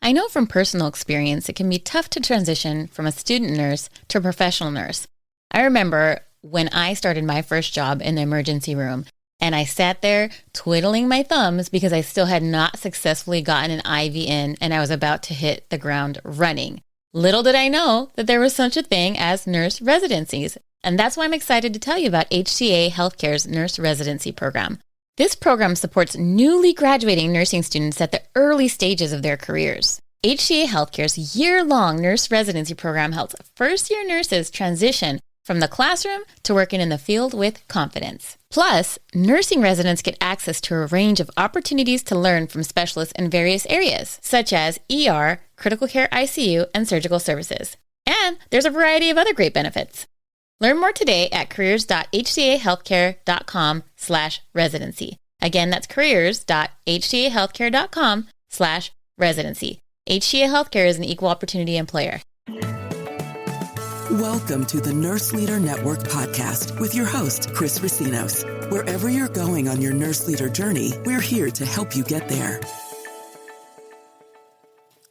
I know from personal experience it can be tough to transition from a student nurse to a professional nurse. I remember when I started my first job in the emergency room, and I sat there twiddling my thumbs because I still had not successfully gotten an IV in and I was about to hit the ground running. Little did I know that there was such a thing as nurse residencies. And that's why I'm excited to tell you about HCA Healthcare's nurse residency program. This program supports newly graduating nursing students at the early stages of their careers. HCA Healthcare's year-long nurse residency program helps first-year nurses transition from the classroom to working in the field with confidence. Plus, nursing residents get access to a range of opportunities to learn from specialists in various areas, such as ER, critical care ICU, and surgical services. And there's a variety of other great benefits. Learn more today at careers.hcahealthcare.com/residency. Again, that's careers.hcahealthcare.com/residency. HCA Healthcare is an equal opportunity employer. Welcome to the Nurse Leader Network podcast with your host, Chris Racinos. Wherever you're going on your nurse leader journey, we're here to help you get there.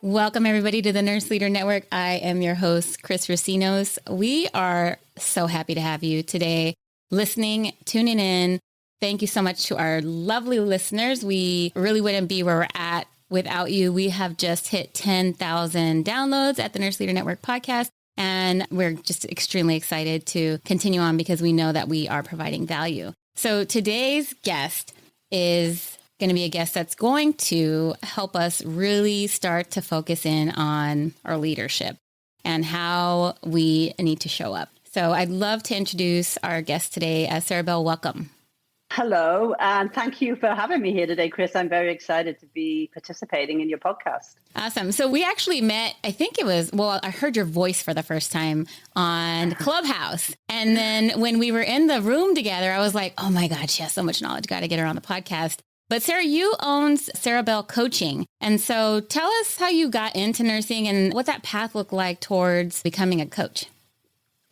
Welcome, everybody, to the Nurse Leader Network. I am your host, Chris Racinos. We are so happy to have you today listening, tuning in. Thank you so much to our lovely listeners. We really wouldn't be where we're at without you. We have just hit 10,000 downloads at the Nurse Leader Network podcast. And we're just extremely excited to continue on because we know that we are providing value. So today's guest is going to be a guest that's going to help us really start to focus in on our leadership and how we need to show up. So I'd love to introduce our guest today. Sarah Bell, welcome. Hello, and thank you for having me here today, Chris. I'm very excited to be participating in your podcast. Awesome. So we actually met, I heard your voice for the first time on Clubhouse. And then when we were in the room together, I was like, oh my God, she has so much knowledge. Got to get her on the podcast. But Sarah, you own Sarah Bell Coaching. And so tell us how you got into nursing and what that path looked like towards becoming a coach.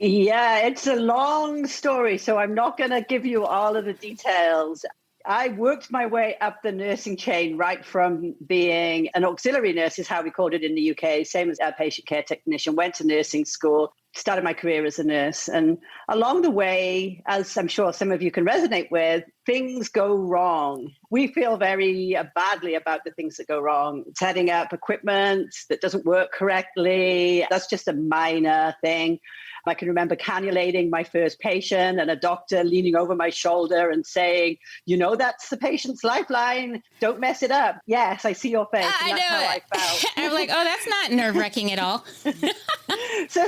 Yeah, it's a long story, so I'm not going to give you all of the details. I worked my way up the nursing chain right from being an auxiliary nurse, is how we called it in the UK, same as a patient care technician, went to nursing school, started my career as a nurse. And along the way, as I'm sure some of you can resonate with, things go wrong. We feel very badly about the things that go wrong. Setting up equipment that doesn't work correctly, that's just a minor thing. I can remember cannulating my first patient and a doctor leaning over my shoulder and saying, you know, that's the patient's lifeline. Don't mess it up. Yes, I see your face. I know. How I felt. I'm like, oh, that's not nerve-wracking at all. So,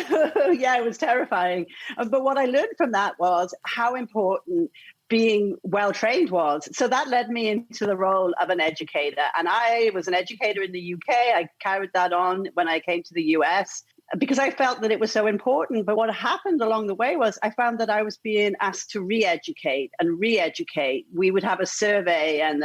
yeah, it was terrifying. But what I learned from that was how important being well-trained was. So that led me into the role of an educator. And I was an educator in the UK. I carried that on when I came to the US, because I felt that it was so important. But what happened along the way was I found that I was being asked to re-educate and re-educate. We would have a survey and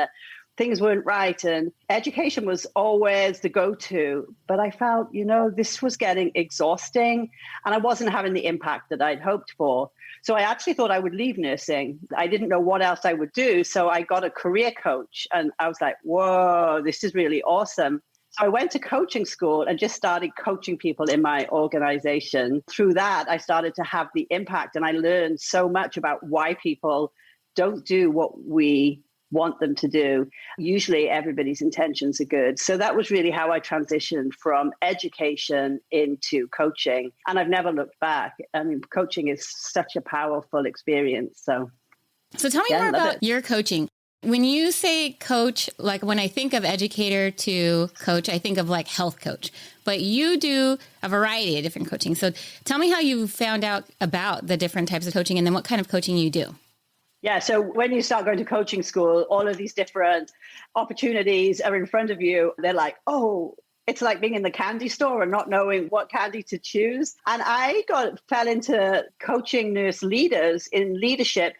things weren't right. And education was always the go-to. But I felt, this was getting exhausting and I wasn't having the impact that I'd hoped for. So I actually thought I would leave nursing. I didn't know what else I would do. So I got a career coach and I was like, whoa, this is really awesome. So I went to coaching school and just started coaching people in my organization. Through that, I started to have the impact and I learned so much about why people don't do what we want them to do. Usually everybody's intentions are good. So that was really how I transitioned from education into coaching. And I've never looked back. I mean, coaching is such a powerful experience. So tell me more about your coaching. When you say coach, like when I think of educator to coach, I think of like health coach, but you do a variety of different coaching. So tell me how you found out about the different types of coaching and then what kind of coaching you do. Yeah. So when you start going to coaching school, all of these different opportunities are in front of you. They're like, oh, it's like being in the candy store and not knowing what candy to choose. And I fell into coaching nurse leaders in leadership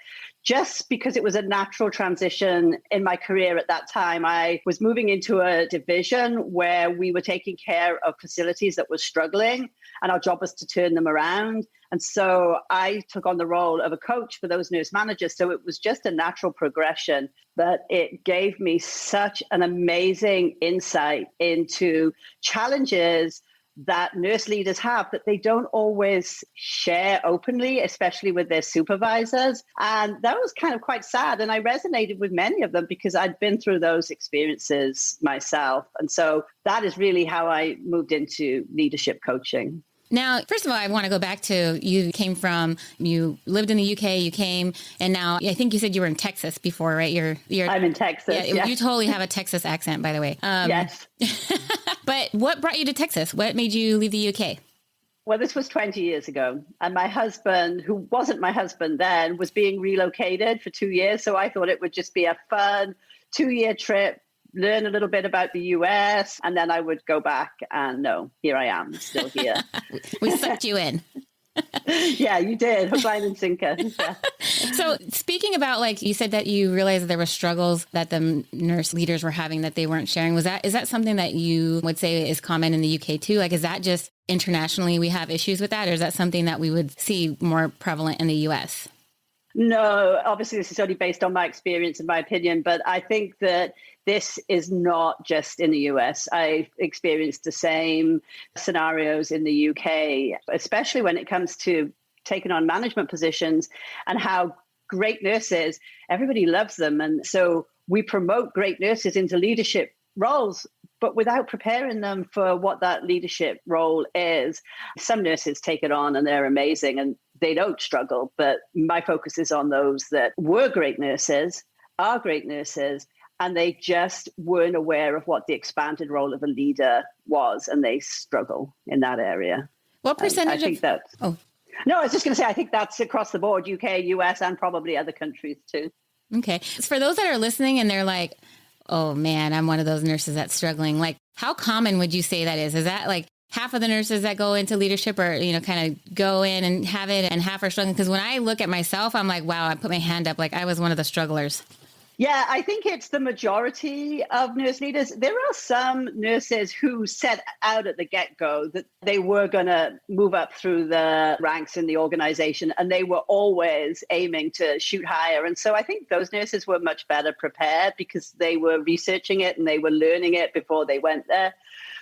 just because it was a natural transition in my career at that time. I was moving into a division where we were taking care of facilities that were struggling, and our job was to turn them around. And so I took on the role of a coach for those nurse managers. So it was just a natural progression, but it gave me such an amazing insight into challenges that nurse leaders have that they don't always share openly, especially with their supervisors. And that was kind of quite sad. And I resonated with many of them because I'd been through those experiences myself. And so that is really how I moved into leadership coaching. Now, first of all, I want to go back to you lived in the UK, you came, and now I think you said you were in Texas before, right? I'm in Texas. Yeah, yes. You totally have a Texas accent, by the way. Yes. But what brought you to Texas? What made you leave the UK? Well, this was 20 years ago. And my husband, who wasn't my husband then, was being relocated for 2 years. So I thought it would just be a fun 2-year trip, learn a little bit about the US, and then I would go back and no, here I am, still here. We sucked you in. Yeah, you did. Hook, line, and sinker. Yeah. So speaking about, like, you said that you realized that there were struggles that the nurse leaders were having that they weren't sharing. Is that something that you would say is common in the UK too? Like, is that just internationally we have issues with that? Or is that something that we would see more prevalent in the US? No, obviously this is only based on my experience and my opinion, but I think that this is not just in the US. I've experienced the same scenarios in the UK, especially when it comes to taking on management positions and how great nurses, everybody loves them. And so we promote great nurses into leadership roles, but without preparing them for what that leadership role is. Some nurses take it on and they're amazing and they don't struggle. But my focus is on those that were great nurses, are great nurses, and they just weren't aware of what the expanded role of a leader was, and they struggle in that area. What percentage I think that. Oh. No, I was just going to say, I think that's across the board, UK, US, and probably other countries too. Okay. For those that are listening and they're like, oh man, I'm one of those nurses that's struggling. Like, how common would you say that is? Is that like half of the nurses that go into leadership or, kind of go in and have it and half are struggling? Because when I look at myself, I'm like, wow, I put my hand up. Like I was one of the strugglers. Yeah, I think it's the majority of nurse leaders. There are some nurses who set out at the get-go that they were going to move up through the ranks in the organization, and they were always aiming to shoot higher. And so I think those nurses were much better prepared because they were researching it and they were learning it before they went there.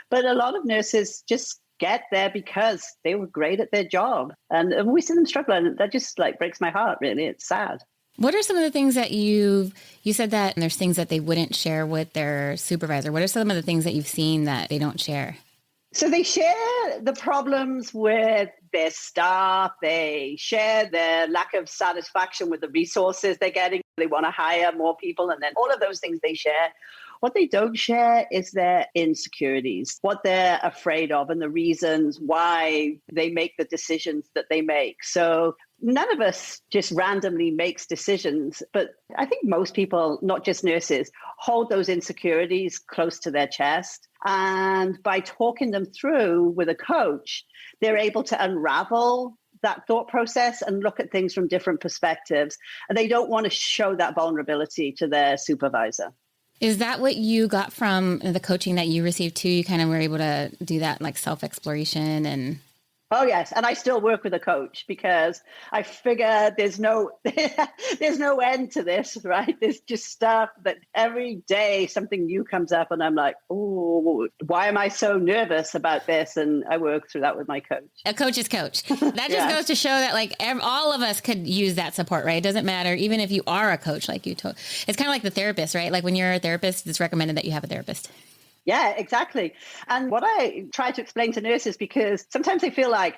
But a lot of nurses just get there because they were great at their job. And we see them struggle, and that just like breaks my heart, really. It's sad. What are some of the things that you said that there's things that they wouldn't share with their supervisor? What are some of the things that you've seen that they don't share? So they share the problems with their staff. They share their lack of satisfaction with the resources they're getting. They want to hire more people, and then all of those things they share. What they don't share is their insecurities, what they're afraid of, and the reasons why they make the decisions that they make. So none of us just randomly makes decisions, but I think most people, not just nurses, hold those insecurities close to their chest. And by talking them through with a coach, they're able to unravel that thought process and look at things from different perspectives. And they don't want to show that vulnerability to their supervisor. Is that what you got from the coaching that you received too? You kind of were able to do that like self-exploration and... Oh, yes. And I still work with a coach because I figure there's no end to this, right? There's just stuff that every day something new comes up and I'm like, oh, why am I so nervous about this? And I work through that with my coach. A coach's coach. That just goes to show that like all of us could use that support, right? It doesn't matter. Even if you are a coach, like you told, it's kind of like the therapist, right? Like when you're a therapist, it's recommended that you have a therapist. Yeah, exactly. And what I try to explain to nurses, because sometimes they feel like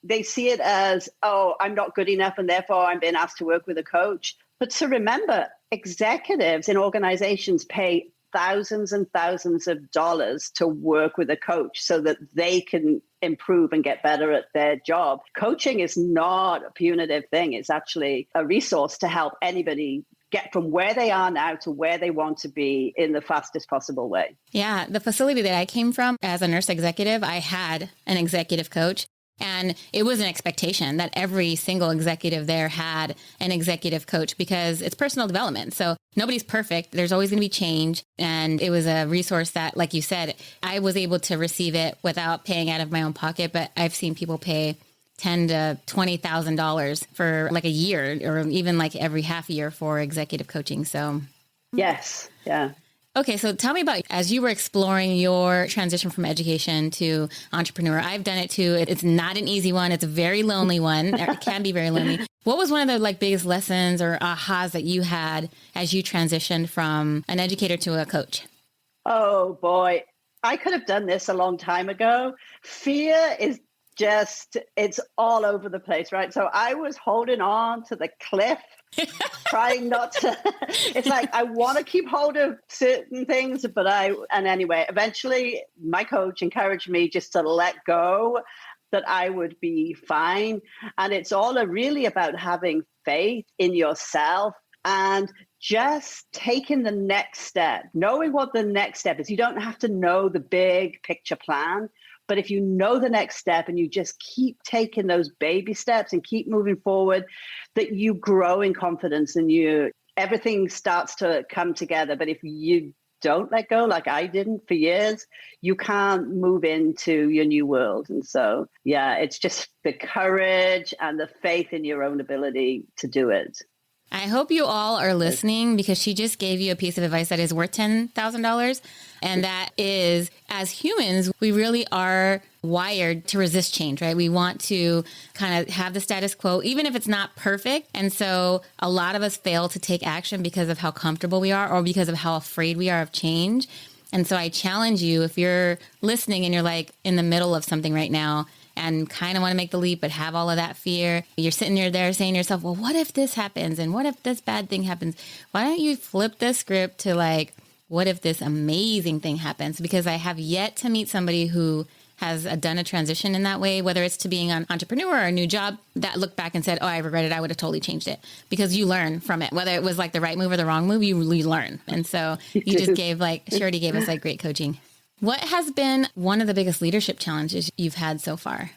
they see it as, oh, I'm not good enough and therefore I'm being asked to work with a coach. But to remember, executives in organizations pay thousands and thousands of dollars to work with a coach so that they can improve and get better at their job. Coaching is not a punitive thing. It's actually a resource to help anybody get from where they are now to where they want to be in the fastest possible way. Yeah. The facility that I came from as a nurse executive, I had an executive coach. And it was an expectation that every single executive there had an executive coach because it's personal development. So nobody's perfect. There's always going to be change. And it was a resource that, like you said, I was able to receive it without paying out of my own pocket. But I've seen people pay $10,000 to $20,000 for like a year or even like every half year for executive coaching. So yes. Yeah. Okay, so tell me about, as you were exploring your transition from education to entrepreneur. I've done it too. It's not an easy one. It's a very lonely one. It can be very lonely. What was one of the like biggest lessons or ahas that you had as you transitioned from an educator to a coach? Oh boy, I could have done this a long time ago. Fear is just, it's all over the place, right? So I was holding on to the cliff, trying not to, it's like, I want to keep hold of certain things, but and anyway, eventually my coach encouraged me just to let go, that I would be fine. And it's all really about having faith in yourself and just taking the next step, knowing what the next step is. You don't have to know the big picture plan, but if you know the next step and you just keep taking those baby steps and keep moving forward, that you grow in confidence and everything starts to come together. But if you don't let go, like I didn't for years, you can't move into your new world. And so, yeah, it's just the courage and the faith in your own ability to do it. I hope you all are listening because she just gave you a piece of advice that is worth $10,000. And that is, as humans, we really are wired to resist change, right? We want to kind of have the status quo, even if it's not perfect. And so a lot of us fail to take action because of how comfortable we are or because of how afraid we are of change. And so I challenge you, if you're listening and you're like in the middle of something right now, and kind of want to make the leap, but have all of that fear. You're sitting there saying to yourself, well, what if this happens? And what if this bad thing happens? Why don't you flip the script to like, what if this amazing thing happens? Because I have yet to meet somebody who has done a transition in that way, whether it's to being an entrepreneur or a new job, that looked back and said, oh, I regret it. I would have totally changed it, because you learn from it, whether it was like the right move or the wrong move, you really learn. And so you just gave Shorty gave us like great coaching. What has been one of the biggest leadership challenges you've had so far?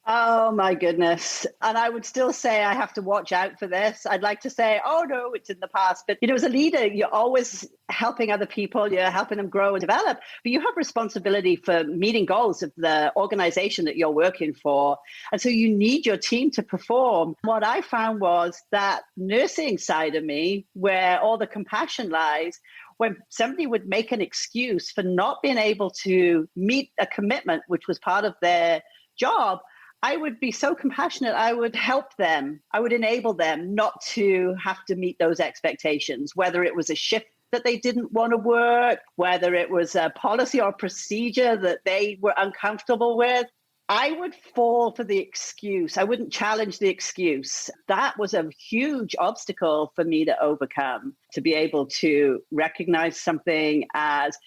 Oh, my goodness. And I would still say I have to watch out for this. I'd like to say, oh, no, it's in the past. But, as a leader, you're always helping other people. You're helping them grow and develop. But you have responsibility for meeting goals of the organization that you're working for. And so you need your team to perform. What I found was that nursing side of me, where all the compassion lies, when somebody would make an excuse for not being able to meet a commitment, which was part of their job, I would be so compassionate. I would help them. I would enable them not to have to meet those expectations, whether it was a shift that they didn't want to work, whether it was a policy or procedure that they were uncomfortable with. I would fall for the excuse. I wouldn't challenge the excuse. That was a huge obstacle for me to overcome, to be able to recognize something as,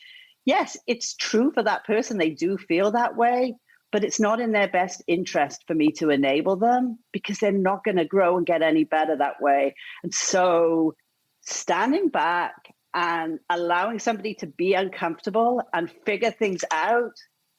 yes, it's true for that person. They do feel that way, but it's not in their best interest for me to enable them, because they're not going to grow and get any better that way. And so standing back and allowing somebody to be uncomfortable and figure things out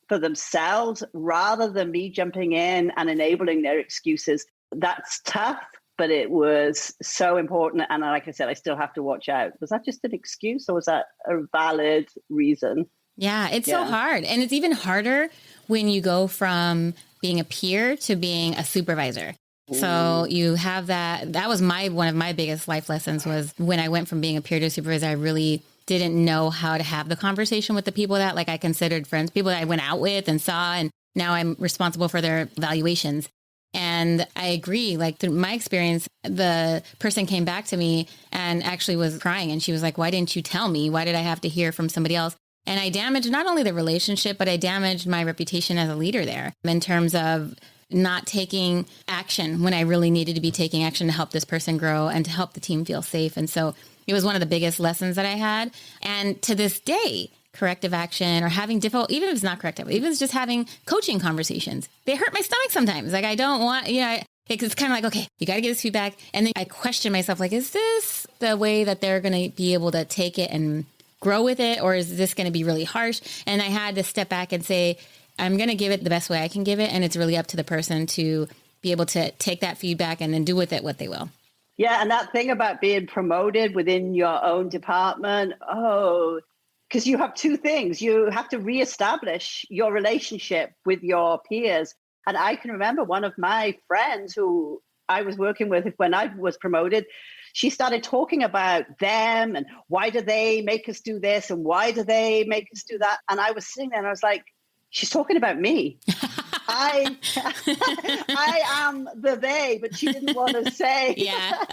for themselves, rather than me jumping in and enabling their excuses. That's tough, but it was so important. And like I said, I still have to watch out. Was that just an excuse, or was that a valid reason? Yeah, it's so hard. And it's even harder when you go from being a peer to being a supervisor. Ooh. So you have that was one of my biggest life lessons, was when I went from being a peer to a supervisor. I really didn't know how to have the conversation with the people that I considered friends, people that I went out with and saw, and now I'm responsible for their evaluations. And I agree, through my experience, the person came back to me and actually was crying. And she was like, why didn't you tell me? Why did I have to hear from somebody else? And I damaged not only the relationship, but I damaged my reputation as a leader there, in terms of not taking action when I really needed to be taking action to help this person grow and to help the team feel safe. And so it was one of the biggest lessons that I had. And to this day, corrective action or having difficult, even if it's not corrective, even if it's just having coaching conversations, they hurt my stomach sometimes. I don't want, it's kind of like, okay, you got to get this feedback. And then I question myself, is this the way that they're going to be able to take it and grow with it? Or is this going to be really harsh? And I had to step back and say, I'm going to give it the best way I can give it. And it's really up to the person to be able to take that feedback and then do with it what they will. Yeah. And that thing about being promoted within your own department. Oh, because you have two things. You have to reestablish your relationship with your peers. And I can remember one of my friends who I was working with when I was promoted, she started talking about them and why do they make us do this and why do they make us do that? And I was sitting there and I was like, she's talking about me. I am the they, but she didn't want to say. Yeah.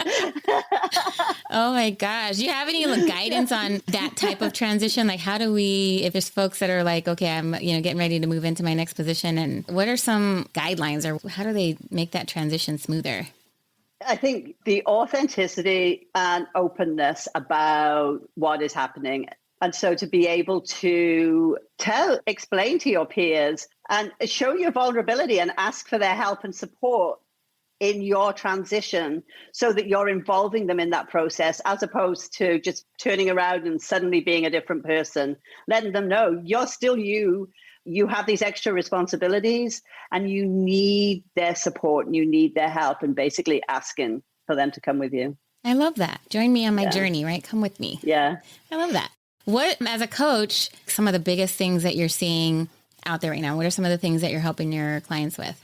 Oh my gosh. Do you have any guidance on that type of transition? Like how do we, if there's folks that are like, okay, I'm getting ready to move into my next position, and what are some guidelines or how do they make that transition smoother? I think the authenticity and openness about what is happening. And so to be able to explain to your peers and show your vulnerability and ask for their help and support in your transition so that you're involving them in that process, as opposed to just turning around and suddenly being a different person, letting them know you're still you. You have these extra responsibilities and you need their support and you need their help, and basically asking for them to come with you. I love that. Join me on my journey, right? Come with me. Yeah. I love that. What, as a coach, some of the biggest things that you're seeing out there right now? What are some of the things that you're helping your clients with?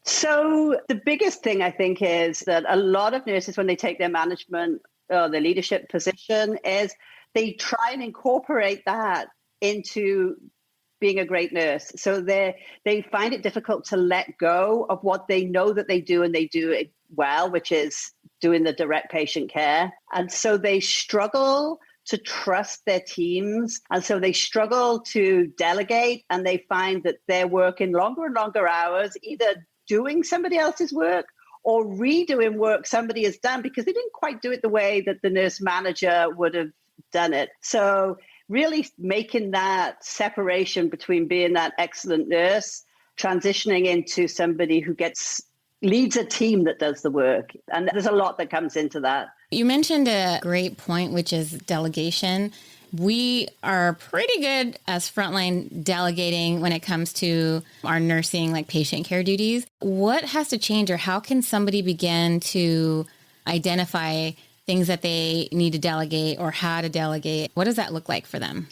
So the biggest thing I think is that a lot of nurses, when they take their management or their leadership position, is they try and incorporate that into being a great nurse. So they find it difficult to let go of what they know that they do and they do it well, which is doing the direct patient care. And so they struggle to trust their teams. And so they struggle to delegate, and they find that they're working longer and longer hours, either doing somebody else's work or redoing work somebody has done because they didn't quite do it the way that the nurse manager would have done it. So really making that separation between being that excellent nurse, transitioning into somebody who leads a team that does the work. And there's a lot that comes into that. You mentioned a great point, which is delegation. We are pretty good as frontline delegating when it comes to our nursing, like patient care duties. What has to change, or how can somebody begin to identify things that they need to delegate or how to delegate? What does that look like for them?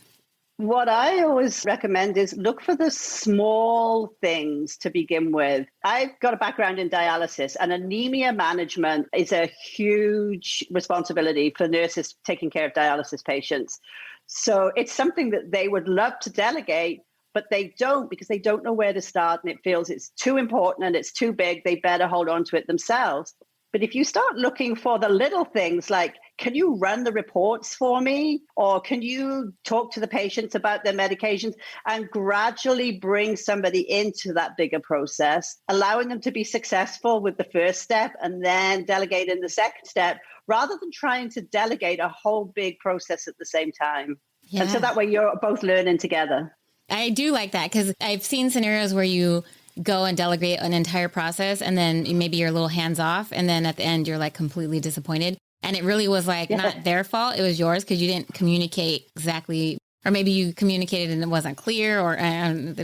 What I always recommend is look for the small things to begin with. I've got a background in dialysis, and anemia management is a huge responsibility for nurses taking care of dialysis patients. So it's something that they would love to delegate, but they don't, because they don't know where to start, and it feels it's too important and it's too big. They better hold on to it themselves. But if you start looking for the little things like, can you run the reports for me? Or can you talk to the patients about their medications, and gradually bring somebody into that bigger process, allowing them to be successful with the first step and then delegate in the second step, rather than trying to delegate a whole big process at the same time. Yeah. And so that way you're both learning together. I do like that, because I've seen scenarios where you go and delegate an entire process and then maybe you're a little hands off, and then at the end you're like completely disappointed. And it really was like not their fault. It was yours because you didn't communicate exactly, or maybe you communicated and it wasn't clear, or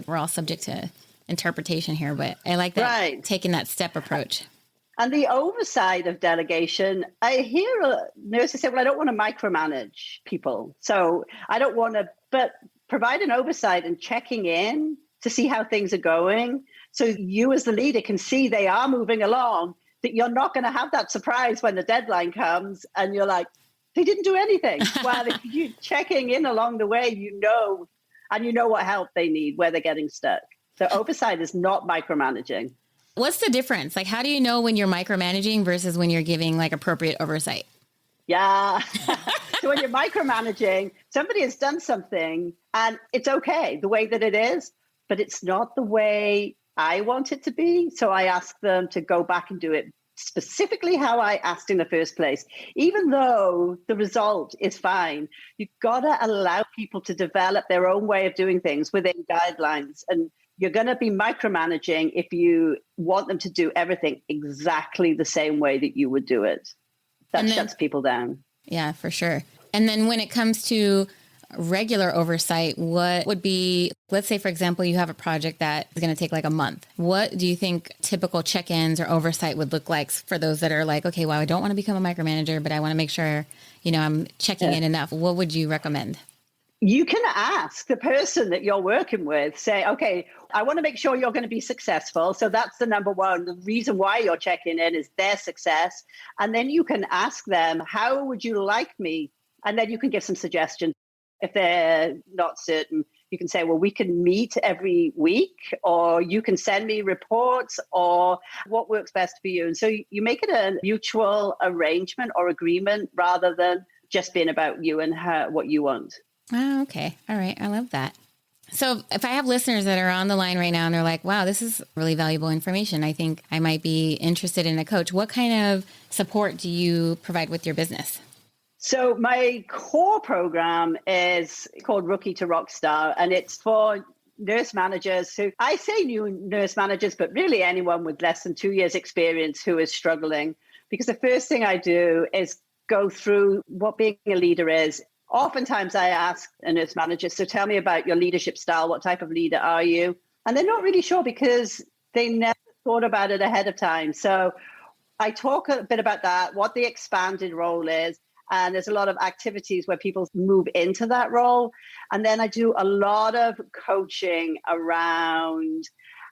we're all subject to interpretation here, but I like that, taking that step approach. And the oversight of delegation, I hear nurses say, well, I don't want to micromanage people. So I don't want to, but provide an oversight and checking in to see how things are going. So you as the leader can see they are moving along, that you're not going to have that surprise when the deadline comes and you're like, they didn't do anything. Well, if you're checking in along the way, you know what help they need, where they're getting stuck. So oversight is not micromanaging. What's the difference? Like, how do you know when you're micromanaging versus when you're giving like appropriate oversight? Yeah. So when you're micromanaging, somebody has done something and it's okay the way that it is, but it's not the way I want it to be. So I ask them to go back and do it specifically how I asked in the first place. Even though the result is fine, you've got to allow people to develop their own way of doing things within guidelines. And you're going to be micromanaging if you want them to do everything exactly the same way that you would do it. That shuts people down. Yeah, for sure. And then when it comes to regular oversight, what would be, let's say, for example, you have a project that is going to take like a month. What do you think typical check-ins or oversight would look like for those that are like, okay, well, I don't want to become a micromanager, but I want to make sure, I'm checking in enough. What would you recommend? You can ask the person that you're working with, say, okay, I want to make sure you're going to be successful. So that's the number one. The reason why you're checking in is their success. And then you can ask them, how would you like me? And then you can give some suggestions. If they're not certain, you can say, well, we can meet every week, or you can send me reports, or what works best for you. And so you make it a mutual arrangement or agreement rather than just being about you and what you want. Oh, okay. All right. I love that. So if I have listeners that are on the line right now and they're like, wow, this is really valuable information, I think I might be interested in a coach. What kind of support do you provide with your business? So my core program is called Rookie to Rockstar, and it's for nurse managers who, I say new nurse managers, but really anyone with less than 2 years experience who is struggling. Because the first thing I do is go through what being a leader is. Oftentimes I ask a nurse manager, so tell me about your leadership style. What type of leader are you? And they're not really sure because they never thought about it ahead of time. So I talk a bit about that, what the expanded role is. And there's a lot of activities where people move into that role. And then I do a lot of coaching around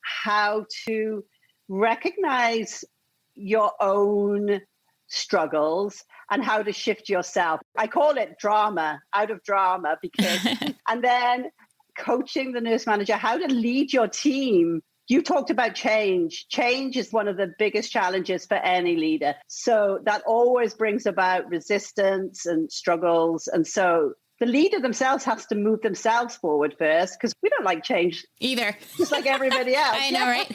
how to recognize your own struggles and how to shift yourself. I call it drama, out of drama, because, and then coaching the nurse manager, how to lead your team. You talked about change. Change is one of the biggest challenges for any leader. So that always brings about resistance and struggles. And so the leader themselves has to move themselves forward first, because we don't like change either, just like everybody else. I know, right?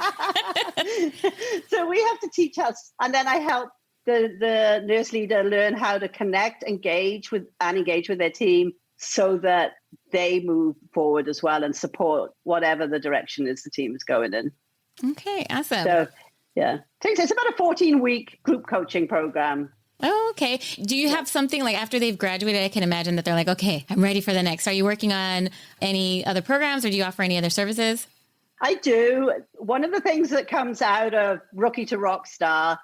So we have to teach us. And then I help the nurse leader learn how to connect, engage with their team so that they move forward as well and support whatever the direction is the team is going in. Okay, awesome. So, yeah. It's about a 14-week group coaching program. Oh, okay. Do you have something like after they've graduated, I can imagine that they're like, okay, I'm ready for the next. Are you working on any other programs, or do you offer any other services? I do. One of the things that comes out of Rookie to Rockstar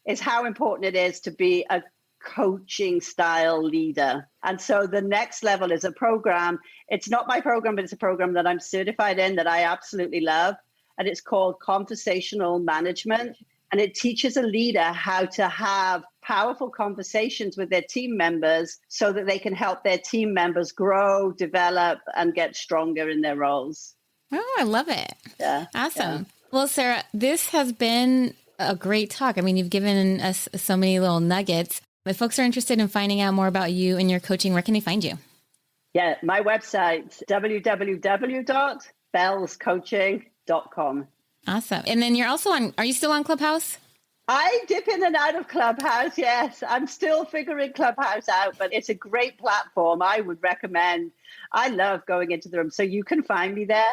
is how important it is to be a coaching style leader. And so the next level is a program. It's not my program, but it's a program that I'm certified in that I absolutely love. And it's called Conversational Management. And it teaches a leader how to have powerful conversations with their team members so that they can help their team members grow, develop, and get stronger in their roles. Oh, I love it. Yeah. Awesome. Yeah. Well, Sarah, this has been a great talk. I mean, you've given us so many little nuggets. If folks are interested in finding out more about you and your coaching, where can they find you? Yeah, my website, www.bellscoaching.com. Awesome. And then you're also are you still on Clubhouse? I dip in and out of Clubhouse, yes. I'm still figuring Clubhouse out, but it's a great platform. I would recommend. I love going into the room. So you can find me there.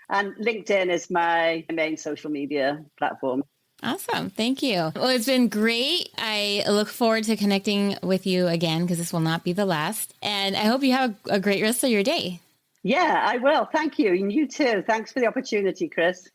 And LinkedIn is my main social media platform. Awesome. Thank you. Well, it's been great. I look forward to connecting with you again, because this will not be the last. And I hope you have a great rest of your day. Yeah, I will. Thank you. And you too. Thanks for the opportunity, Chris.